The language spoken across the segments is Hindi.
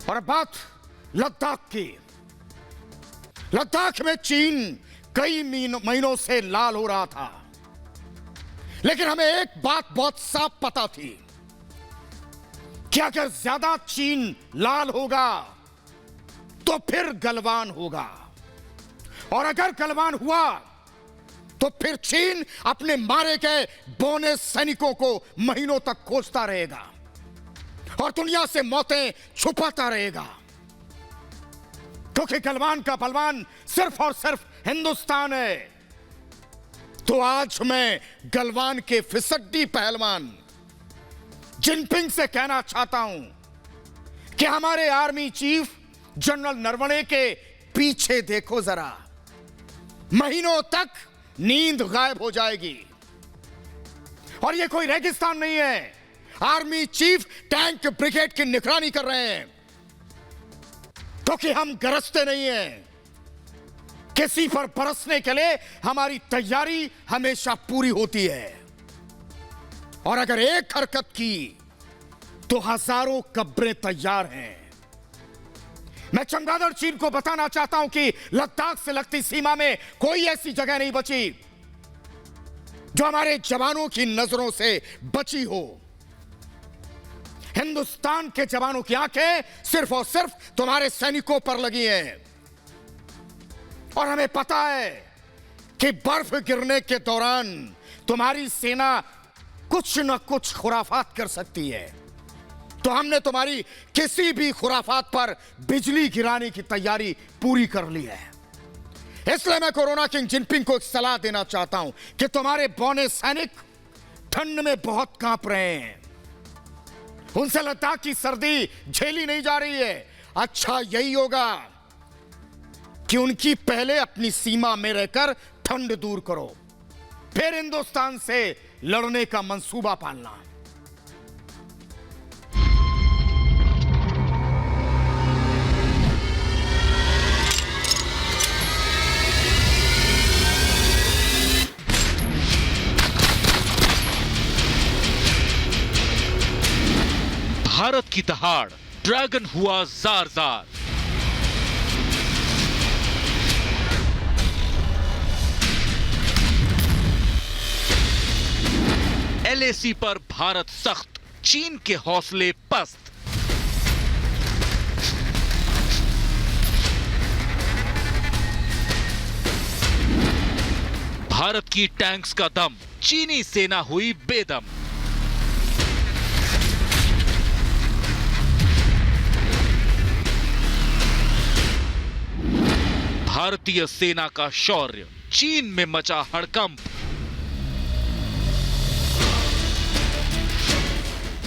और अब बात लद्दाख की। लद्दाख में चीन कई महीनों से लाल हो रहा था, लेकिन हमें एक बात बहुत साफ पता थी कि अगर ज्यादा चीन लाल होगा तो फिर गलवान होगा, और अगर गलवान हुआ तो फिर चीन अपने मारे गए बौने सैनिकों को महीनों तक खोजता रहेगा और दुनिया से मौतें छुपाता रहेगा, क्योंकि गलवान का बलवान सिर्फ और सिर्फ हिंदुस्तान है। तो आज मैं गलवान के फिसड्डी पहलवान जिनपिंग से कहना चाहता हूं कि हमारे आर्मी चीफ जनरल नरवणे के पीछे देखो जरा, महीनों तक नींद गायब हो जाएगी। और यह कोई रेगिस्तान नहीं है, आर्मी चीफ टैंक ब्रिगेड की निगरानी कर रहे हैं, क्योंकि हम गरजते नहीं हैं। किसी पर बरसने के लिए हमारी तैयारी हमेशा पूरी होती है, और अगर एक हरकत की तो हजारों कब्रें तैयार हैं। मैं चमगादड़ चीन को बताना चाहता हूं कि लद्दाख से लगती सीमा में कोई ऐसी जगह नहीं बची जो हमारे जवानों की नजरों से बची हो। हिंदुस्तान के जवानों की आंखें सिर्फ और सिर्फ तुम्हारे सैनिकों पर लगी हैं, और हमें पता है कि बर्फ गिरने के दौरान तुम्हारी सेना कुछ न कुछ खुराफात कर सकती है। तो हमने तुम्हारी किसी भी खुराफात पर बिजली गिराने की तैयारी पूरी कर ली है। इसलिए मैं कोरोना किंग जिनपिंग को एक सलाह देना चाहता हूं कि तुम्हारे बौने सैनिक ठंड में बहुत कांप रहे हैं, उनसे लद्दाख की सर्दी झेली नहीं जा रही है। अच्छा यही होगा कि उनकी पहले अपनी सीमा में रहकर ठंड दूर करो, फिर हिंदुस्तान से लड़ने का मंसूबा पालना। भारत की दहाड़, ड्रैगन हुआ जार जार। एलएसी पर भारत सख्त, चीन के हौसले पस्त। भारत की टैंक्स का दम, चीनी सेना हुई बेदम। भारतीय सेना का शौर्य, चीन में मचा हड़कंप।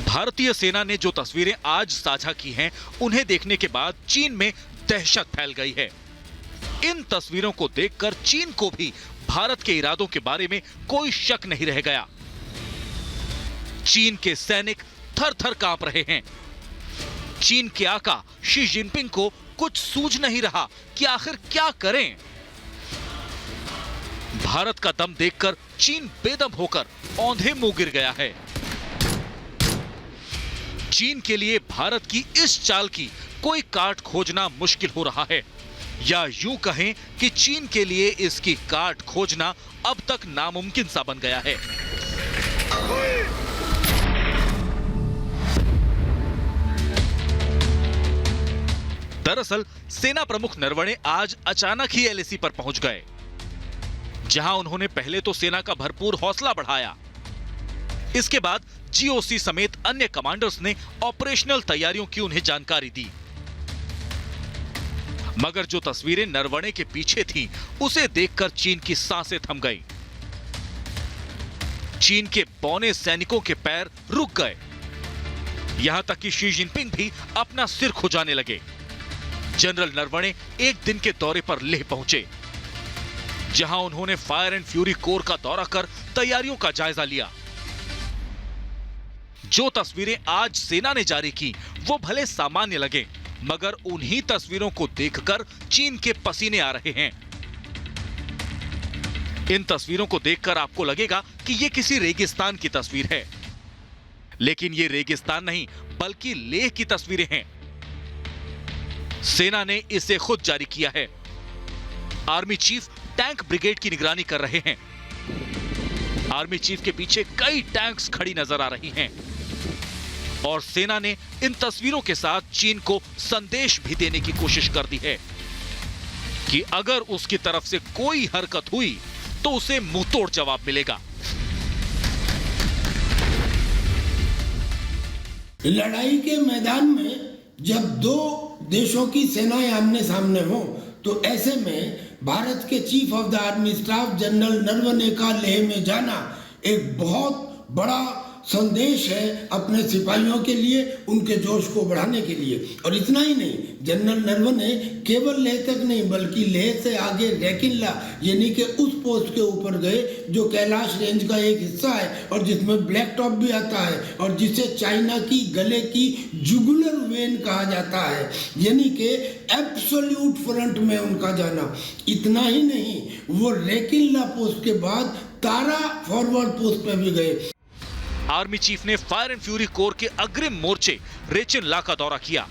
भारतीय सेना ने जो तस्वीरें आज साझा की हैं, उन्हें देखने के बाद चीन में दहशत फैल गई है। इन तस्वीरों को देखकर चीन को भी भारत के इरादों के बारे में कोई शक नहीं रह गया। चीन के सैनिक थर थर कांप रहे हैं। चीन के आका शी जिनपिंग को कुछ सूझ नहीं रहा कि आखिर क्या करें। भारत का दम देखकर चीन बेदम होकर औंधे मुंह गिर गया है। चीन के लिए भारत की इस चाल की कोई काट खोजना मुश्किल हो रहा है, या यूं कहें कि चीन के लिए इसकी काट खोजना अब तक नामुमकिन सा बन गया है। दरअसल सेना प्रमुख नरवणे आज अचानक ही एलएसी पर पहुंच गए, जहां उन्होंने पहले तो सेना का भरपूर हौसला बढ़ाया। इसके बाद जीओसी समेत अन्य कमांडर्स ने ऑपरेशनल तैयारियों की उन्हें जानकारी दी। मगर जो तस्वीरें नरवणे के पीछे थीं, उसे देखकर चीन की सांसें थम गईं। चीन के बौने सैनिकों के पैर रुक गए, यहां तक कि शी जिनपिंग भी अपना सिर खुजाने लगे। जनरल नरवणे एक दिन के दौरे पर लेह पहुंचे, जहां उन्होंने फायर एंड फ्यूरी कोर का दौरा कर तैयारियों का जायजा लिया। जो तस्वीरें आज सेना ने जारी की वो भले सामान्य लगे, मगर उन्हीं तस्वीरों को देखकर चीन के पसीने आ रहे हैं। इन तस्वीरों को देखकर आपको लगेगा कि ये किसी रेगिस्तान की तस्वीर है, लेकिन ये रेगिस्तान नहीं बल्कि लेह की तस्वीरें हैं। सेना ने इसे खुद जारी किया है। आर्मी चीफ टैंक ब्रिगेड की निगरानी कर रहे हैं। आर्मी चीफ के पीछे कई टैंक्स खड़ी नजर आ रही हैं और सेना ने इन तस्वीरों के साथ चीन को संदेश भी देने की कोशिश कर दी है कि अगर उसकी तरफ से कोई हरकत हुई तो उसे मुंहतोड़ जवाब मिलेगा। लड़ाई के मैदान में जब दो देशों की सेनाएं आमने सामने हो तो ऐसे में भारत के chief of the army staff general Naravane का लेह में जाना एक बहुत बड़ा संदेश है अपने सिपाहियों के लिए, उनके जोश को बढ़ाने के लिए। और इतना ही नहीं, जनरल नरवणे केवल लेह तक नहीं बल्कि लेह से आगे रैकिनला यानी कि उस पोस्ट के ऊपर गए जो कैलाश रेंज का एक हिस्सा है और जिसमें ब्लैक टॉप भी आता है और जिसे चाइना की गले की जुगुलर वेन कहा जाता है, यानी कि एब्सोल्यूट फ्रंट में उनका जाना। इतना ही नहीं, वो रैकिनला पोस्ट के बाद तारा फॉरवर्ड पोस्ट पे भी गए। आर्मी चीफ ने फायर एंड फ्यूरी कोर के अग्रिम मोर्चे रेचिन ला का दौरा किया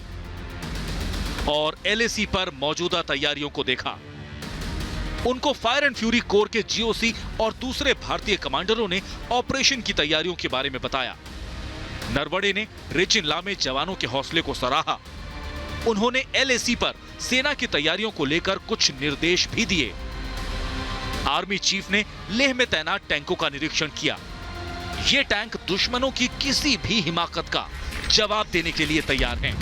और एलएसी पर मौजूदा तैयारियों को देखा। उनको फायर एंड फ्यूरी कोर के जीओसी और दूसरे भारतीय कमांडरों ने ऑपरेशन की तैयारियों के बारे में बताया। नरवणे ने रेचिन ला में जवानों के हौसले को सराहा। उन्होंने एलएसी पर सेना की तैयारियों को लेकर कुछ निर्देश भी दिए। आर्मी चीफ ने लेह में तैनात टैंकों का निरीक्षण किया। ये टैंक दुश्मनों की किसी भी हिमाकत का जवाब देने के लिए तैयार हैं।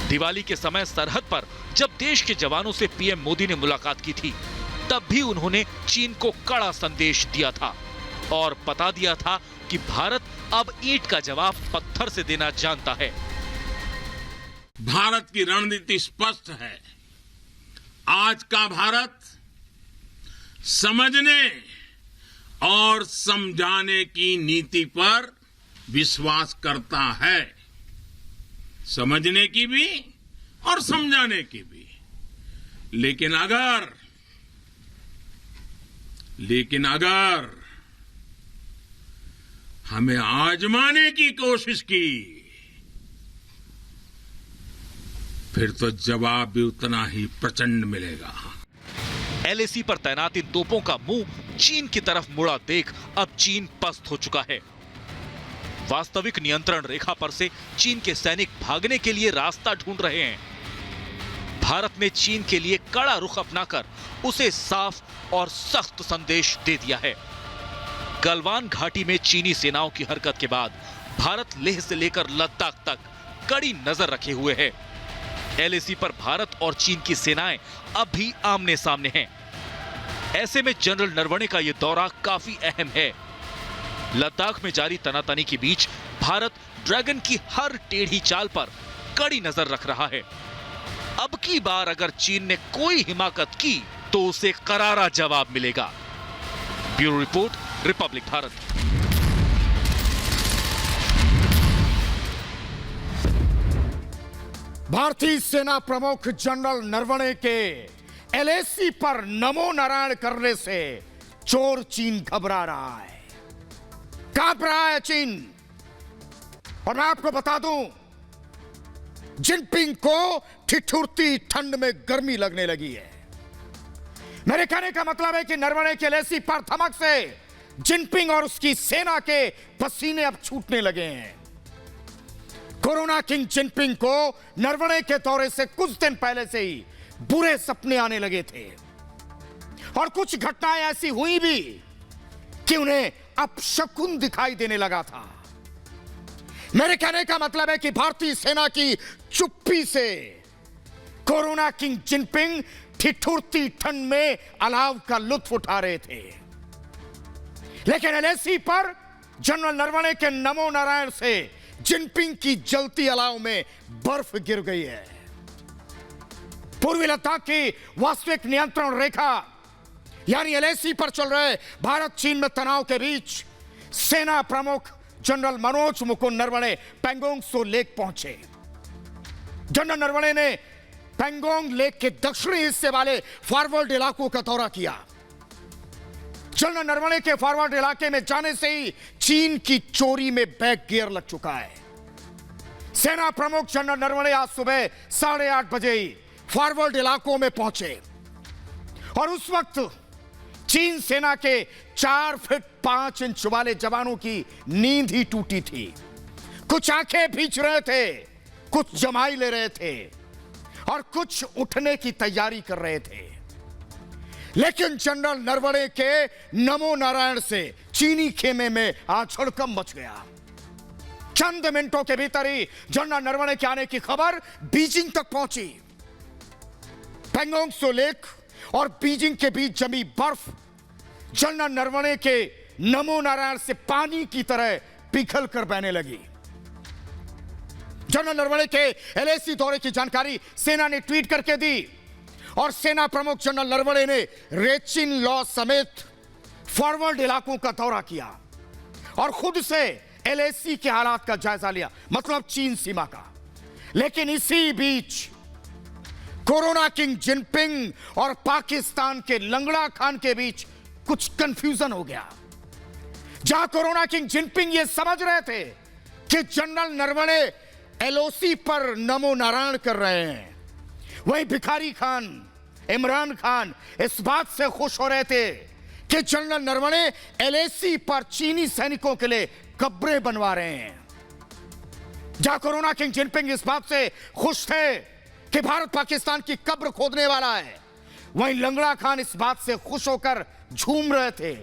दिवाली के समय सरहद पर जब देश के जवानों से पीएम मोदी ने मुलाकात की थी, तब भी उन्होंने चीन को कड़ा संदेश दिया था और बता दिया था कि भारत अब ईंट का जवाब पत्थर से देना जानता है। भारत की रणनीति स्पष्ट है। आज का भारत समझने और समझाने की नीति पर विश्वास करता है। समझने की भी और समझाने की भी। लेकिन अगर हमें आजमाने की कोशिश की फिर तो जवाब भी उतना ही प्रचंड मिलेगा। एलएसी पर तैनात इन तोपों का मुंह चीन की तरफ मुड़ा देख अब चीन पस्त हो चुका है। वास्तविक नियंत्रण रेखा पर से चीन के सैनिक भागने के लिए रास्ता ढूंढ रहे हैं। भारत ने चीन के लिए कड़ा रुख अपनाकर उसे साफ और सख्त संदेश दे दिया है। गलवान घाटी में चीनी सेनाओं की हरकत के बाद भारत लेह से लेकर लद्दाख तक कड़ी नजर रखे हुए है। एलएसी पर भारत और चीन की सेनाएं अब भी आमने सामने हैं। ऐसे में जनरल नरवणे का यह दौरा काफी अहम है। लद्दाख में जारी तनातनी के बीच भारत ड्रैगन की हर टेढ़ी चाल पर कड़ी नजर रख रहा है। अब की बार अगर चीन ने कोई हिमाकत की तो उसे करारा जवाब मिलेगा। Bureau report, Republic Bharat. भारतीय सेना प्रमुख जनरल नरवणे के एलएसी पर नमो नारायण करने से चोर चीन घबरा रहा है, कांप रहा है चीन। और मैं आपको बता दूं, जिनपिंग को ठिठुरती ठंड में गर्मी लगने लगी है। मेरे कहने का मतलब है कि नरवणे के एलएसी पर धमक से जिनपिंग और उसकी सेना के पसीने अब छूटने लगे हैं। कोरोना किंग जिनपिंग को नरवणे के दौरे से कुछ दिन पहले से ही बुरे सपने आने लगे थे और कुछ घटनाएं ऐसी हुई भी कि उन्हें अपशकुन दिखाई देने लगा था। मेरे कहने का मतलब है कि भारतीय सेना की चुप्पी से कोरोना किंग जिनपिंग ठिठुरती ठंड में अलाव का लुत्फ उठा रहे थे। लेकिन एलएसी पर जनरल नरवणे के नमो नारायण से जिनपिंग की जलती अलाव में बर्फ गिर गई है। पूर्वी लद्दाख की वास्तविक नियंत्रण रेखा यानी एलएसी पर चल रहे भारत चीन में तनाव के बीच सेना प्रमुख जनरल मनोज मुकुंद नरवणे पैंगोंग त्सो लेक पहुंचे। जनरल नरवणे ने पैंगोंग लेक के दक्षिणी हिस्से वाले फॉरवर्ड इलाकों का दौरा किया। जनरल नरवणे के फॉरवर्ड इलाके में जाने से ही चीन की चोरी में बैक गियर लग चुका है। सेना प्रमुख जनरल नरवणे आज सुबह 8:30 बजे फॉरवर्ड इलाकों में पहुंचे और उस वक्त चीन सेना के 4 फीट 5 इंच वाले जवानों की नींद ही टूटी थी। कुछ आंखें भींच रहे थे, कुछ जमाई ले रहे थे और कुछ उठने की तैयारी कर रहे थे। लेकिन जनरल नरवणे के नमो नारायण से चीनी खेमे में आज हड़कंप मच गया। चंद मिनटों के भीतर ही जनरल नरवणे के आने की खबर बीजिंग तक पहुंची। पेंगोंग त्सो लेक और बीजिंग के बीच जमी बर्फ जनरल नरवणे के नमो नारायण से पानी की तरह पिघल कर बहने लगी। जनरल नरवणे के एलएसी दौरे की जानकारी सेना ने ट्वीट करके दी और सेना प्रमुख जनरल नरवणे ने रेचिन लॉ समेत फॉरवर्ड इलाकों का दौरा किया और खुद से एलएसी के हालात का जायजा लिया, मतलब चीन सीमा का। लेकिन इसी बीच कोरोना किंग जिनपिंग और पाकिस्तान के लंगड़ा खान के बीच कुछ कंफ्यूजन हो गया। जहां कोरोना किंग जिनपिंग ये समझ रहे थे कि जनरल नरवणे एलओसी पर नमो नारायण कर रहे हैं, वहीं भिखारी खान, इमरान खान इस बात से खुश हो रहे थे कि जनरल नरवणे एलएसी पर चीनी सैनिकों के लिए कब्रें बनवा रहे हैं। जहां कोरोना किंग जिनपिंग इस बात से खुश थे कि भारत पाकिस्तान की कब्र खोदने वाला है, वहीं लंगड़ा खान इस बात से खुश होकर झूम रहे थे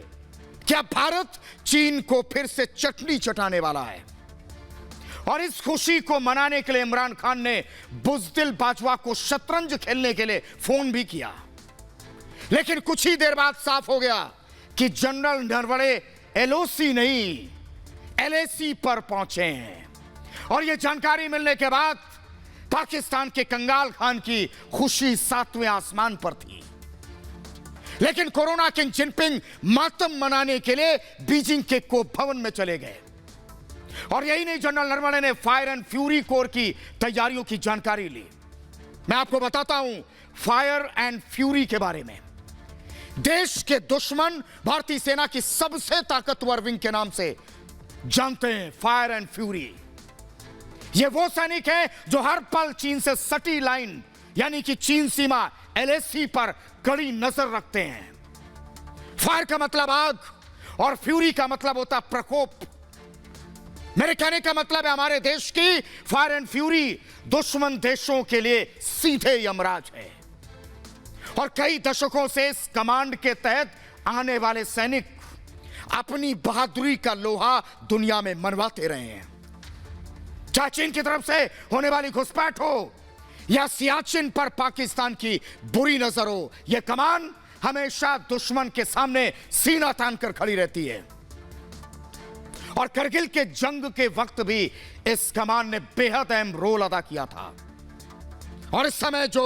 कि अब भारत चीन को फिर से चटनी चटाने वाला है। और इस खुशी को मनाने के लिए इमरान खान ने बुज़दिल बाजवा को शतरंज खेलने के लिए फोन भी किया। लेकिन कुछ ही देर बाद साफ हो गया कि जनरल नरवणे एलओसी नहीं एलएसी पर पहुंचे हैं। और यह जानकारी मिलने के बाद पाकिस्तान के कंगाल खान की खुशी 7वें आसमान पर थी। लेकिन कोरोना किंग जिनपिंग मातम मनाने के लिए बीजिंग के कोप भवन में चले गए। और यही नहीं, जनरल नरवणे ने फायर एंड फ्यूरी कोर की तैयारियों की जानकारी ली। मैं आपको बताता हूं फायर एंड फ्यूरी के बारे में। देश के दुश्मन भारतीय सेना की सबसे ताकतवर विंग के नाम से जानते हैं, फायर एंड फ्यूरी। ये वो सैनिक हैं जो हर पल चीन से सटी लाइन यानी कि चीन सीमा एलएसी पर कड़ी नजर रखते हैं। फायर का मतलब आग और फ्यूरी का मतलब होता प्रकोप। मेरे कहने का मतलब है हमारे देश की फायर एंड फ्यूरी दुश्मन देशों के लिए सीधे यमराज है। और कई दशकों से इस कमांड के तहत आने वाले सैनिक अपनी बहादुरी का लोहा दुनिया में मनवाते रहे हैं। चाहे चीन की तरफ से होने वाली घुसपैठ हो या सियाचिन पर पाकिस्तान की बुरी नजर हो, यह कमान हमेशा दुश्मन के सामने सीना तान कर खड़ी रहती है। और करगिल के जंग के वक्त भी इस कमान ने बेहद अहम रोल अदा किया था। और इस समय जो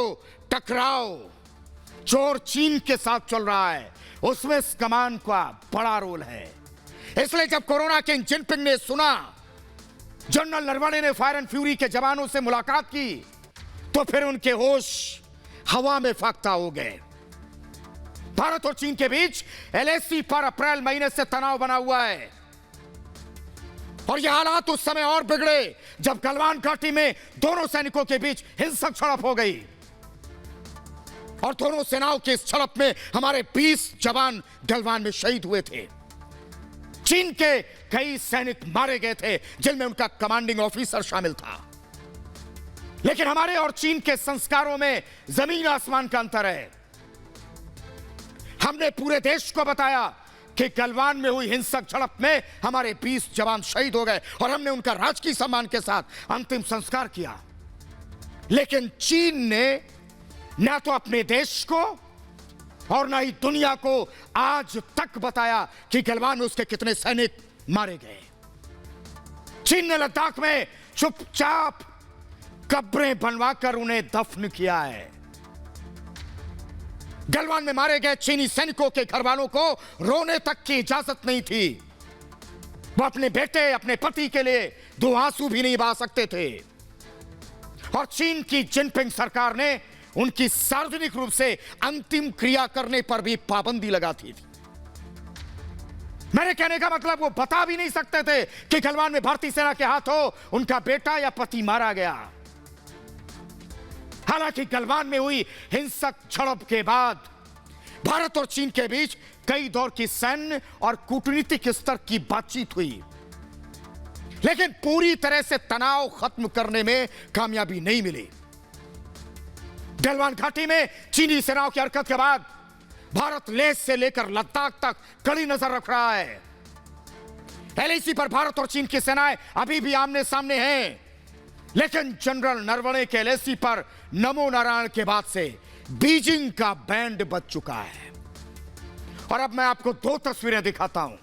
टकराव चोर चीन के साथ चल रहा है उसमें इस कमान का बड़ा रोल है। इसलिए जब कोरोना किंग जिनपिंग ने सुना जनरल नरवणे ने फायर एंड फ्यूरी के जवानों से मुलाकात की तो फिर उनके होश हवा में फाख्ता हो गए। भारत और चीन के बीच एलएसी पर अप्रैल महीने से तनाव बना हुआ है और यह हालात उस समय और बिगड़े जब गलवान घाटी में दोनों सैनिकों के बीच हिंसक झड़प हो गई और दोनों सेनाओं के इस झड़प में हमारे 20 जवान गलवान में शहीद हुए थे। चीन के कई सैनिक मारे गए थे जिनमें उनका कमांडिंग ऑफिसर शामिल था। लेकिन हमारे और चीन के संस्कारों में जमीन आसमान का अंतर है। हमने पूरे देश को बताया कि गलवान में हुई हिंसक झड़प में हमारे 20 जवान शहीद हो गए और हमने उनका राजकीय सम्मान के साथ अंतिम संस्कार किया। लेकिन चीन ने ना तो अपने देश को और ना ही दुनिया को आज तक बताया कि गलवान में उसके कितने सैनिक मारे गए। चीन ने लद्दाख में चुपचाप कब्रें बनवाकर उन्हें दफन किया है। गलवान में मारे गए चीनी सैनिकों के घर वालों को रोने तक की इजाजत नहीं थी। वो अपने बेटे, अपने पति के लिए 2 आंसू भी नहीं बहा सकते थे। और चीन की जिनपिंग सरकार ने उनकी सार्वजनिक रूप से अंतिम क्रिया करने पर भी पाबंदी लगा थी। मेरे कहने का मतलब वो बता भी नहीं सकते थे कि गलवान में भारतीय सेना के हाथों उनका बेटा या पति मारा गया। हालांकि गलवान में हुई हिंसक झड़प के बाद भारत और चीन के बीच कई दौर की सैन्य और कूटनीतिक स्तर की बातचीत हुई, लेकिन पूरी तरह से तनाव खत्म करने में कामयाबी नहीं मिली। गलवान घाटी में चीनी सेनाओं की हरकत के बाद भारत लेह से लेकर लद्दाख तक कड़ी नजर रख रहा है। एलएसी पर भारत और चीन की सेनाएं अभी भी आमने सामने हैं, लेकिन जनरल नरवणे के एलएसी पर नमो नारायण के बाद से बीजिंग का बैंड बज चुका है। और अब मैं आपको दो तस्वीरें दिखाता हूं।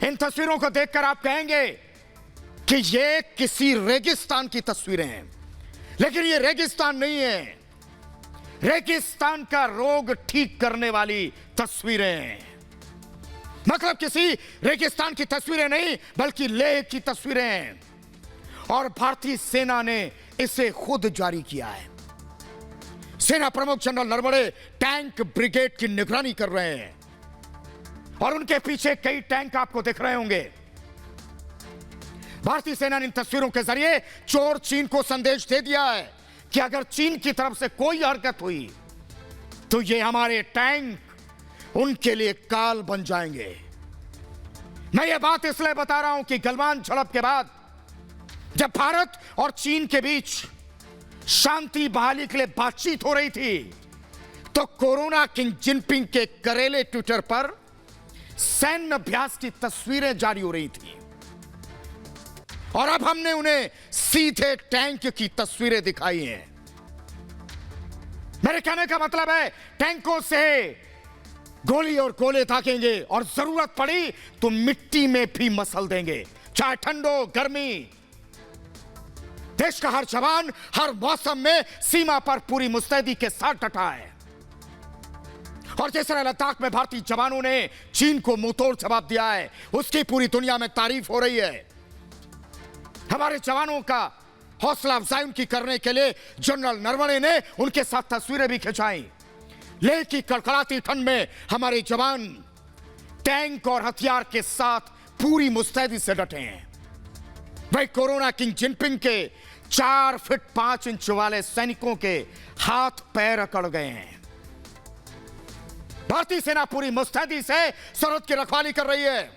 इन तस्वीरों को देखकर आप कहेंगे कि ये किसी रेगिस्तान की तस्वीरें हैं, लेकिन ये रेगिस्तान नहीं है। रेगिस्तान का रोग ठीक करने वाली तस्वीरें, मतलब किसी रेगिस्तान की तस्वीरें नहीं बल्कि लेह की तस्वीरें। और भारतीय सेना ने इसे खुद जारी किया है। सेना प्रमुख जनरल नरवणे टैंक ब्रिगेड की निगरानी कर रहे हैं और उनके पीछे कई टैंक आपको दिख रहे होंगे। भारतीय सेना ने इन तस्वीरों के जरिए चोर चीन को संदेश दे दिया है कि अगर चीन की तरफ से कोई हरकत हुई तो ये हमारे टैंक उनके लिए काल बन जाएंगे। मैं ये बात इसलिए बता रहा हूं कि गलवान झड़प के बाद जब भारत और चीन के बीच शांति बहाली के लिए बातचीत हो रही थी तो कोरोना किंग जिनपिंग के करेले ट्विटर पर सैन्य अभ्यास की तस्वीरें जारी हो रही थी और अब हमने उन्हें सीधे टैंक की तस्वीरें दिखाई हैं। मेरे कहने का मतलब है टैंकों से गोली और गोले ताकेंगे और जरूरत पड़ी तो मिट्टी में भी मसल देंगे, चाहे ठंड हो गर्मी। देश का हर जवान हर मौसम में सीमा पर पूरी मुस्तैदी के साथ डटा है। और जिस तरह लद्दाख में भारतीय जवानों ने चीन को मुंहतोड़ जवाब दिया है, उसकी पूरी दुनिया में तारीफ हो रही है। हमारे जवानों का हौसला अफजाई उनकी करने के लिए जनरल नरवणे ने उनके साथ तस्वीरें भी खिंचाई। लेह की कड़कड़ाती ठंड में हमारे जवान टैंक और हथियार के साथ पूरी मुस्तैदी से डटे हैं। भाई कोरोना किंग जिनपिंग के 4 फीट 5 इंच वाले सैनिकों के हाथ पैर अकड़ गए हैं। भारतीय सेना पूरी मुस्तैदी से सरहद की रखवाली कर रही है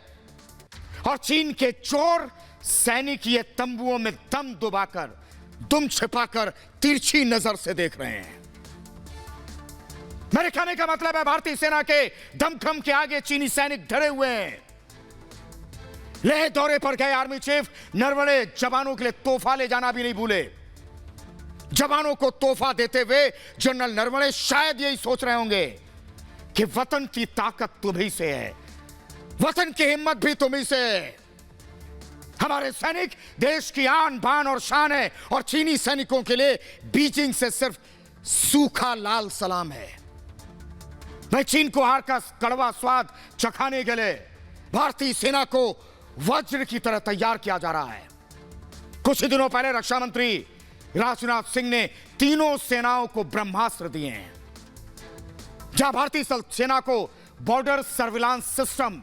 और चीन के चोर सैनिक ये तंबुओं में दम दबाकर दुम छिपाकर तिरछी नजर से देख रहे हैं। मेरे कहने का मतलब है भारतीय सेना के दमखम के आगे चीनी सैनिक डरे हुए हैं। लेह दौरे पर गए आर्मी चीफ नरवणे जवानों के लिए तोहफा ले जाना भी नहीं भूले। जवानों को तोहफा देते हुए जनरल नरवणे शायद यही सोच रहे होंगे कि वतन की ताकत तुम्ही से है, वतन की हिम्मत भी तुम्ही से है। हमारे सैनिक देश की आन बान और शान है और चीनी सैनिकों के लिए बीजिंग से सिर्फ सूखा लाल सलाम है। मैं चीन को हार का कड़वा स्वाद चखाने के लिए भारतीय सेना को वज्र की तरह तैयार किया जा रहा है। कुछ ही दिनों पहले रक्षा मंत्री राजनाथ सिंह ने तीनों सेनाओं को ब्रह्मास्त्र दिए हैं। जहां भारतीय सेना को बॉर्डर सर्विलांस सिस्टम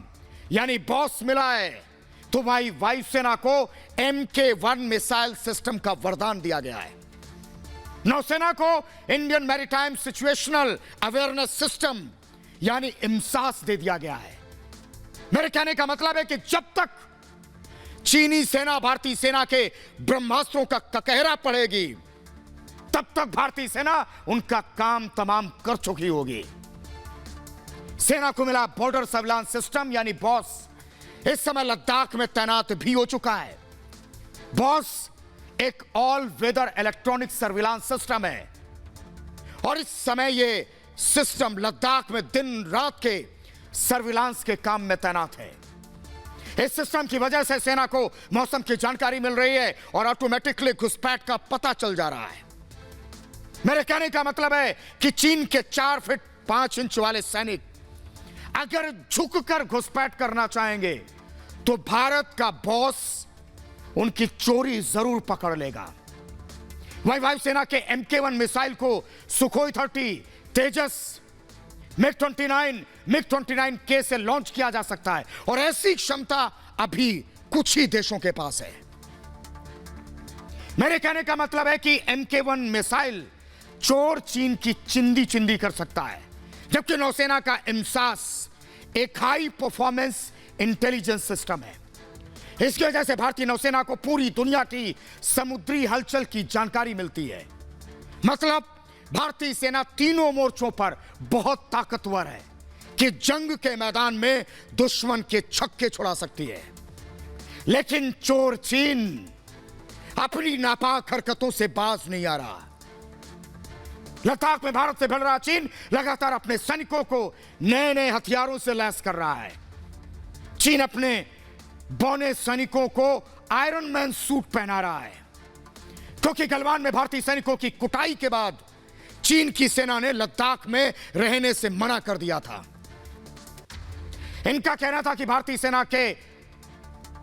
यानी बॉस मिला है, तो वहीं वायुसेना को MK1 मिसाइल सिस्टम का वरदान दिया गया है। नौसेना को Indian maritime situational awareness system यानी IMSAS दे दिया गया है। मेरे कहने का मतलब है कि जब तक चीनी सेना भारतीय सेना के ब्रह्मास्त्रों का ककहरा पड़ेगी, तब तक भारतीय सेना उनका काम तमाम कर चुकी होगी। सेना को मिला बॉर्डर सर्विलांस सिस्टम यानी बॉस इस समय लद्दाख में तैनात भी हो चुका है। बॉस एक all weather electronic surveillance system है और इस समय यह सिस्टम लद्दाख में दिन रात के सर्विलांस के काम में तैनात है। इस सिस्टम की वजह से सेना को मौसम की जानकारी मिल रही है और ऑटोमेटिकली घुसपैठ का पता चल जा रहा है। मेरे कहने का मतलब है कि चीन के 4 फीट 5 इंच वाले सैनिक अगर झुककर घुसपैठ करना चाहेंगे तो भारत का बॉस उनकी चोरी जरूर पकड़ लेगा। वही वायुसेना के MK1 मिसाइल को सुखोई 30, तेजस, मिग 29 के से लॉन्च किया जा सकता है और ऐसी क्षमता अभी कुछ ही देशों के पास है। मेरे कहने का मतलब है कि MK1 मिसाइल चोर चीन की चिंदी चिंदी कर सकता है, जबकि नौसेना का एमसास एक हाई परफॉर्मेंस इंटेलिजेंस सिस्टम है। इसकी वजह से भारतीय नौसेना को पूरी दुनिया की समुद्री हलचल की जानकारी मिलती है। मतलब भारतीय सेना तीनों मोर्चों पर बहुत ताकतवर है कि जंग के मैदान में दुश्मन के छक्के छुड़ा सकती है। लेकिन चोर चीन अपनी नापाक हरकतों से बाज नहीं आ रहा। लद्दाख में भारत से भिड़ रहा चीन लगातार अपने सैनिकों को नए नए हथियारों से लैस कर रहा है। चीन अपने बौने सैनिकों को आयरन मैन सूट पहना रहा है, क्योंकि गलवान में भारतीय सैनिकों की कुटाई के बाद चीन की सेना ने लद्दाख में रहने से मना कर दिया था। इनका कहना था कि भारतीय सेना के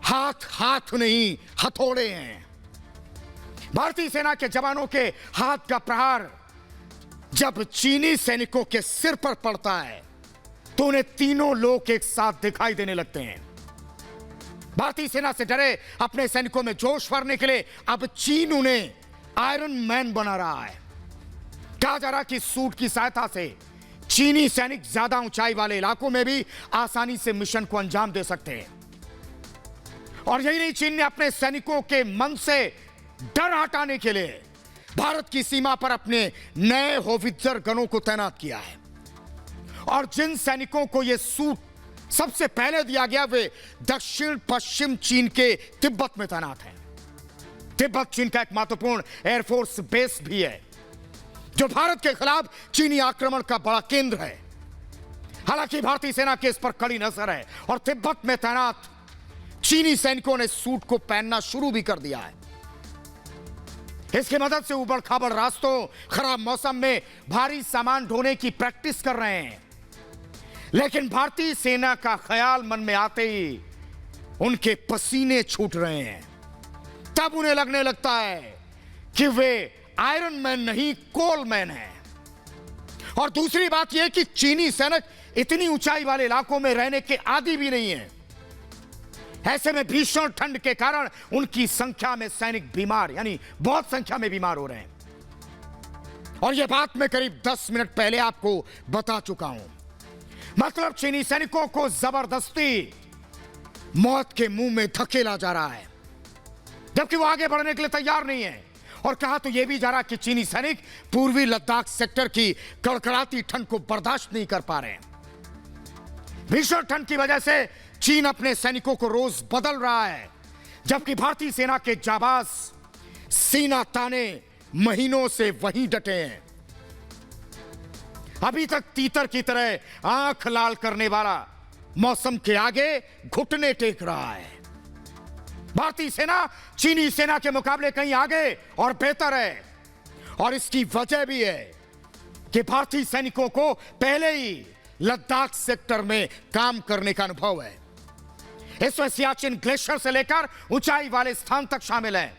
हाथ हाथ नहीं हथौड़े हैं। भारतीय सेना के जवानों के हाथ का प्रहार जब चीनी सैनिकों के सिर पर पड़ता है तो उन्हें तीनों लोग एक साथ दिखाई देने लगते हैं। भारतीय सेना से डरे अपने सैनिकों में जोश भरने के लिए अब चीन उन्हें आयरन मैन बना रहा है। कहा जा रहा कि सूट की सहायता से चीनी सैनिक ज्यादा ऊंचाई वाले इलाकों में भी आसानी से मिशन को अंजाम दे सकते हैं। और यही नहीं, चीन ने अपने सैनिकों के मन से डर हटाने के लिए भारत की सीमा पर अपने नए होवित्जर गनों को तैनात किया है। और जिन सैनिकों को यह सूट सबसे पहले दिया गया वे दक्षिण पश्चिम चीन के तिब्बत में तैनात हैं। तिब्बत चीन का एक महत्वपूर्ण एयरफोर्स बेस भी है, जो भारत के खिलाफ चीनी आक्रमण का बड़ा केंद्र है। हालांकि भारतीय सेना के इस पर कड़ी नजर है और तिब्बत में तैनात चीनी सैनिकों ने सूट को पहनना शुरू भी कर दिया है। इसकी मदद से उबड़ खाबड़ रास्तों, खराब मौसम में भारी सामान ढोने की प्रैक्टिस कर रहे हैं। लेकिन भारतीय सेना का ख्याल मन में आते ही उनके पसीने छूट रहे हैं। तब उन्हें लगने लगता है कि वे आयरन मैन नहीं, कोल मैन है। और दूसरी बात यह कि चीनी सैनिक इतनी ऊंचाई वाले इलाकों में रहने के आदी भी नहीं है। ऐसे में भीषण ठंड के कारण उनकी संख्या में सैनिक बीमार, यानी बहुत संख्या में बीमार हो रहे हैं। और यह बात मैं करीब 10 मिनट पहले आपको बता चुका हूं। मतलब चीनी सैनिकों को जबरदस्ती मौत के मुंह में धकेला जा रहा है, जबकि वो आगे बढ़ने के लिए तैयार नहीं है। और कहा तो यह भी जा रहा कि चीनी सैनिक पूर्वी लद्दाख सेक्टर की कड़कड़ाती ठंड को बर्दाश्त नहीं कर पा रहे हैं। भीषण ठंड की वजह से चीन अपने सैनिकों को रोज बदल रहा है, जबकि भारतीय सेना के जाबाज सीना ताने महीनों से वहीं डटे हैं। अभी तक तीतर की तरह आंख लाल करने वाला मौसम के आगे घुटने टेक रहा है। भारतीय सेना चीनी सेना के मुकाबले कहीं आगे और बेहतर है, और इसकी वजह भी है कि भारतीय सैनिकों को पहले ही लद्दाख सेक्टर में काम करने का अनुभव है। इसमें सियाचिन ग्लेशियर से लेकर ऊंचाई वाले स्थान तक शामिल है,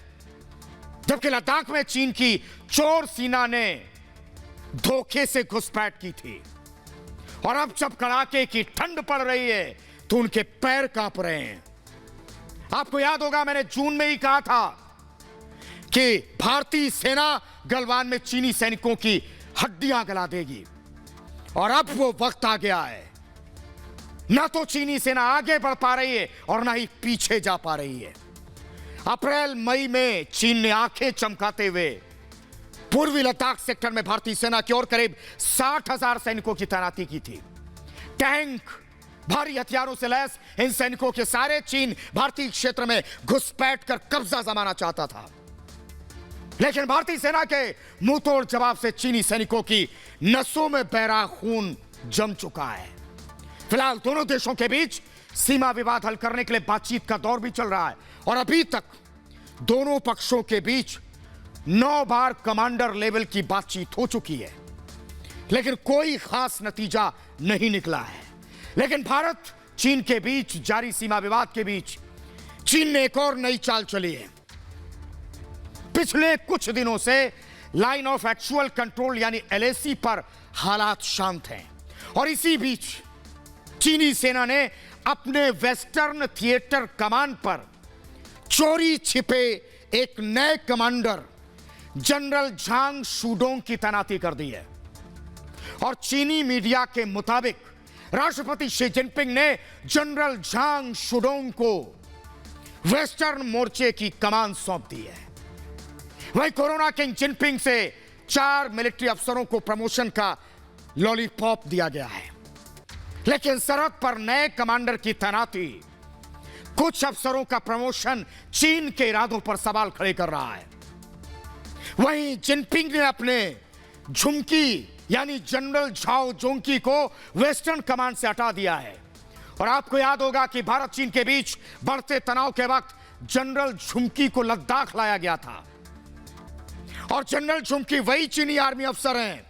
जबकि लद्दाख में चीन की चोर सेना ने धोखे से घुसपैठ की थी। और अब जब कड़ाके की ठंड पड़ रही है तो उनके पैर कांप रहे हैं। आपको याद होगा मैंने जून में ही कहा था कि भारतीय सेना गलवान में चीनी सैनिकों की हड्डियां गला देगी, और अब वो वक्त आ गया है। ना तो चीनी सेना आगे बढ़ पा रही है और ना ही पीछे जा पा रही है। अप्रैल मई में चीन ने आंखें चमकाते हुए पूर्वी लद्दाख सेक्टर में भारतीय सेना की ओर करीब 60,000 सैनिकों की तैनाती की थी। टैंक, भारी हथियारों से लैस इन सैनिकों के सारे चीन भारतीय क्षेत्र में घुसपैठ कर कब्जा जमाना चाहता था। लेकिन भारतीय सेना के मुंह तोड़ जवाब से चीनी सैनिकों की नसों में बहरा खून जम चुका है। फिलहाल दोनों देशों के बीच सीमा विवाद हल करने के लिए बातचीत का दौर भी चल रहा है, और अभी तक दोनों पक्षों के बीच 9 बार कमांडर लेवल की बातचीत हो चुकी है, लेकिन कोई खास नतीजा नहीं निकला है। लेकिन भारत चीन के बीच जारी सीमा विवाद के बीच चीन ने एक और नई चाल चली है। पिछले कुछ दिनों से लाइन ऑफ एक्चुअल कंट्रोल यानी LAC पर हालात शांत हैं, और इसी बीच चीनी सेना ने अपने वेस्टर्न थिएटर कमान पर चोरी छिपे एक नए कमांडर जनरल झांग शूडोंग की तैनाती कर दी है। और चीनी मीडिया के मुताबिक राष्ट्रपति शी जिनपिंग ने जनरल झांग शूडोंग को वेस्टर्न मोर्चे की कमान सौंप दी है। वहीं कोरोना किंग जिनपिंग से 4 मिलिट्री अफसरों को प्रमोशन का लॉलीपॉप दिया गया है। लेकिन सरहद पर नए कमांडर की तैनाती कुछ अफसरों का प्रमोशन चीन के इरादों पर सवाल खड़े कर रहा है। वहीं जिनपिंग ने अपने झुमकी यानी जनरल झाओ जोंकी को वेस्टर्न कमांड से हटा दिया है। और आपको याद होगा कि भारत चीन के बीच बढ़ते तनाव के वक्त जनरल झुमकी को लद्दाख लाया गया था। और जनरल झुमकी वही चीनी आर्मी अफसर हैं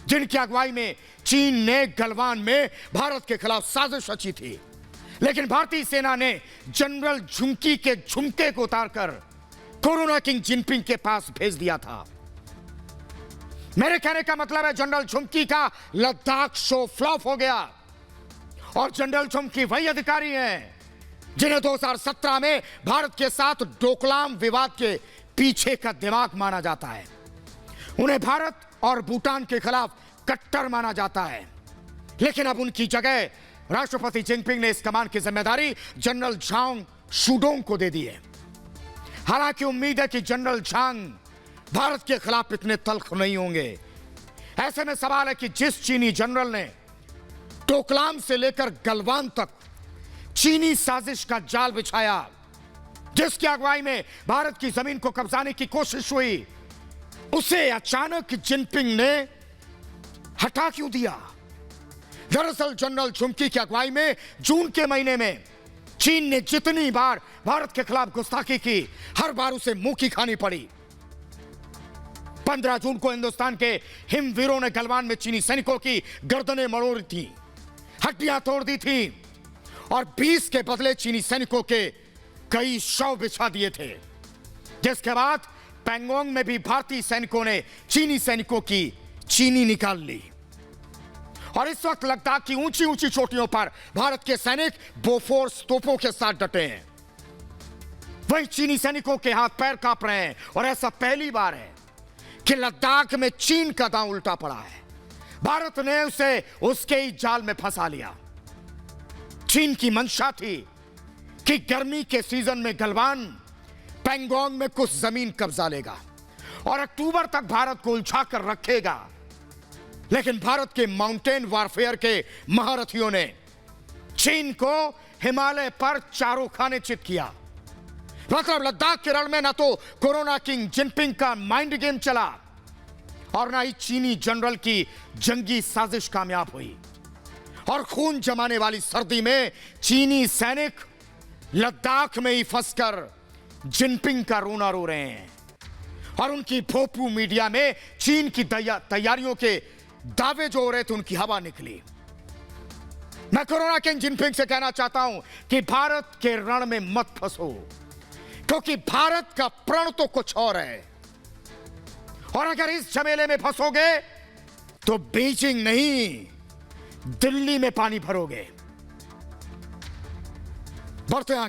जिनकी अगुवाई में चीन ने गलवान में भारत के खिलाफ साजिश रची थी। लेकिन भारतीय सेना ने जनरल झुमकी के झुमके को उतारकर कोरोना किंग जिनपिंग के पास भेज दिया था। मेरे कहने का मतलब है जनरल झुमकी का लद्दाख शो फ्लॉप हो गया। और जनरल झुमकी वही अधिकारी हैं जिन्हें 2017 में भारत के साथ डोकलाम विवाद के पीछे का दिमाग माना जाता है। उन्हें भारत और भूटान के खिलाफ कट्टर माना जाता है। लेकिन अब उनकी जगह राष्ट्रपति जिनपिंग ने इस कमान की जिम्मेदारी जनरल झांग शूडोंग को दे दी है। हालांकि उम्मीद है कि जनरल झांग भारत के खिलाफ इतने तल्ख नहीं होंगे। ऐसे में सवाल है कि जिस चीनी जनरल ने डोकलाम से लेकर गलवान तक चीनी साजिश का जाल बिछाया, जिसकी अगुवाई में भारत की जमीन को कब्जाने की कोशिश हुई, उसे अचानक जिनपिंग ने हटा क्यों दिया? दरअसल जनरल झुमकी की अगुवाई में जून के महीने में चीन ने जितनी बार भारत के खिलाफ गुस्ताखी की, हर बार उसे मुंह की खानी पड़ी। 15 जून को हिंदुस्तान के हिमवीरों ने गलवान में चीनी सैनिकों की गर्दनें मरोड़ी थी, हड्डियां तोड़ दी थी और 20 के बदले चीनी सैनिकों के कई शव बिछा दिए थे। जिसके बाद पैंगोंग में भी भारतीय सैनिकों ने चीनी सैनिकों की चीनी निकाल ली। और इस वक्त लद्दाख की ऊंची ऊंची चोटियों पर भारत के सैनिक बोफोर्स तोपों के साथ डटे हैं। वही चीनी सैनिकों के हाथ पैर कांप रहे हैं। और ऐसा पहली बार है कि लद्दाख में चीन का दांव उल्टा पड़ा है। भारत ने उसे उसके ही जाल में फंसा लिया। चीन की मंशा थी कि गर्मी के सीजन में गलवान पैंगोंग में कुछ जमीन कब्जा लेगा और अक्टूबर तक भारत को उलझा कर रखेगा। लेकिन भारत के माउंटेन वारफेयर के महारथियों ने चीन को हिमालय पर चारों खाने चित किया। मतलब लद्दाख के रण में ना तो कोरोना किंग जिनपिंग का माइंड गेम चला और ना ही चीनी जनरल की जंगी साजिश कामयाब हुई। और खून जमाने वाली सर्दी में चीनी सैनिक लद्दाख में ही फंसकर जिनपिंग का रोना रो रहे हैं। और उनकी भोपू मीडिया में चीन की तैयारियों के दावे जो हो रहे थे, उनकी हवा निकली। मैं कोरोना किंग जिनपिंग से कहना चाहता हूं कि भारत के रण में मत फंसो, क्योंकि भारत का प्रण तो कुछ और है। और अगर इस झमेले में फंसोगे तो बीजिंग नहीं, दिल्ली में पानी भरोगे। बढ़ते हैं